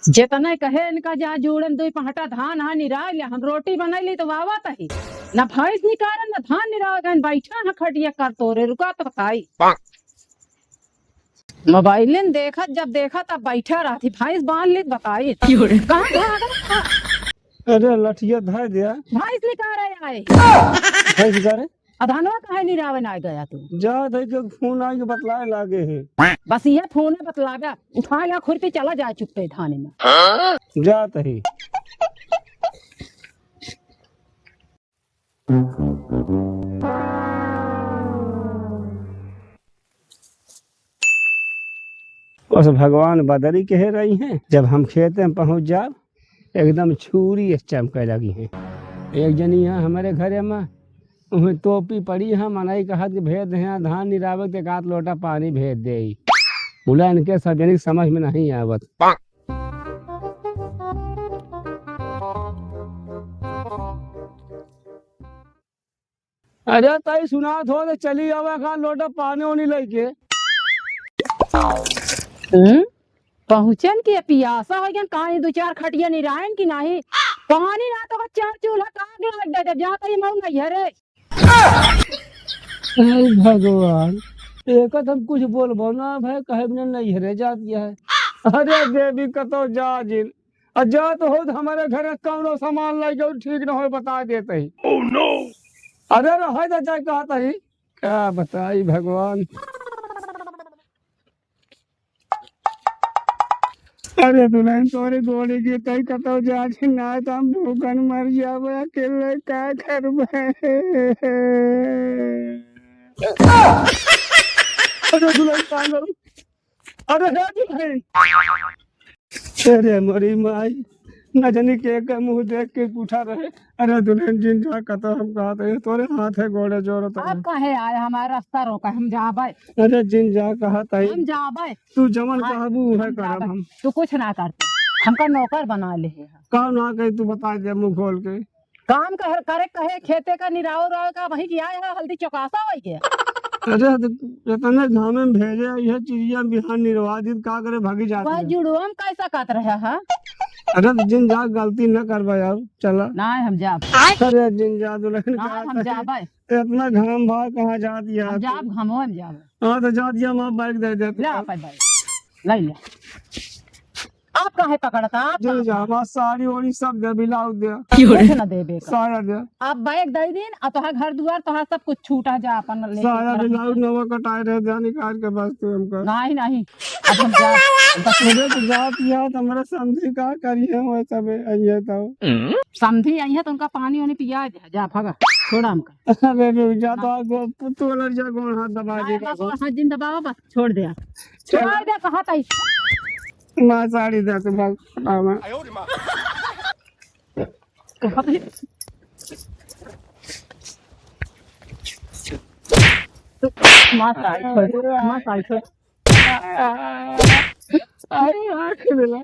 जेतना कहे इनका जा जोड़न दो पहटा धान हा निरा लिया हम रोटी बनैली तो वावा तही ना भैंस निकालन ना धान निरा गन बैठा हा खटिया कर तोरे रुका तो बताई मोबाइल ने देखा जब देखा तब बैठा रही भैंस बांध ली बताई कहाँ भागा अरे लठिया धर दिया भैंस निकाल आए भैंस करे अधानवा कहे निरावे ना गया तू जा थे के फोन आके बतलाए लागे है बस ये फोन है बतलावा उठा या खुरपी चला जाए चुपते थाने में जा तही बस भगवान बदरी कह रही हैं जब हम खेत में पहुंच जाओ एकदम छुरी चमके लगी हैं। एक जनी यहाँ हमारे घरे में उन्हें टोपी पड़ी है मनाई कहा कि भेज दे धान निरावत एक आध लोटा पानी भेज दे बोला इनके सार्वजनिक समझ में नहीं आवत। अरे ताई सुना थो तो चली आवे का लोटा पानी ओनी लेके पहुंचन की पियासा हो गया कहानी दो चार खटिया निरायन की नहीं पानी ना तो चार चूल्हा काग लग गया जब जाता ही मऊ नहीं है रे भगवान एक हम कुछ बोलबो ना भाई कहे बिना नहीं हरे जा दिया है। अरे देवी कतो जा जिन जा तो हो हमारे घर कौनो सामान लाई जाओ ठीक ना हो बता देते ही। oh, no! अरे रहे तो जाए कहता ही क्या बताई भगवान। अरे दुल्हन तोरे गोली की तई कतो जा ना तो हम भूखन मर जावे अकेले का करबे। अरे दुल्हन कांगो अरे दुल्हन अरे मोरी माई न जानी के मुंह देख के पूछा रहे। अरे दुल्हन जिन जा कतो हम कहते तोरे हाथ है गोड़े जोड़ो तो अब कहे आए हमारा रास्ता रोका हम जाबे। अरे जिन जा कहता ही हम जाबे तू जमन कहबू है करब हम तू कुछ ना करते हमका नौकर बना ले है का ना कही तू बता दे मुंह खोल के काम करे कहे खेते का निराव राव का वही किया है हल्दी चौकासा हो गया। अरे इतने घाम में भेजे यह चिड़िया बिहान निर्वाचित का करे भागी जाती वह है। जुड़वा कैसा काट रहा है। अरे जिन जा गलती न करबा यार चला ना हम जाब अरे जिन जा दुल्हन ना हम जाबे इतना घाम भाग कहाँ जा दिया हम जाब घमो हम जाबे। हाँ तो जा दिया माँ बाइक दे दे ले आप ले ले आप कहे पकड़ता आप जो जा माँ साड़ी ओड़ी सब दे बिलाउ दे कुछ ना देबे सारा दे आप बैग दे दिन और तोहार घर दुआर तोहार सब कुछ छूटा जा अपन ले सारा बिलाउ नवा कटाए रहे जा निकाल के बस तू हमको नहीं नहीं अब हम जा मुझे तो जा दिया तो हमारा समझी का करिए वो सब ये तो समझी आई है तो उनका पानी वानी पिया दे जा भगा छोड़ा हमका। अरे रुक जा तो गो तू लड़ जा गोण हाथ दबा देगा हाथ दिन दबाओ बस छोड़ दे छोड़ दे कहा था माँ साड़ी दे तू भाग मामा माँ साड़ी छोड़ अरे आँख मिला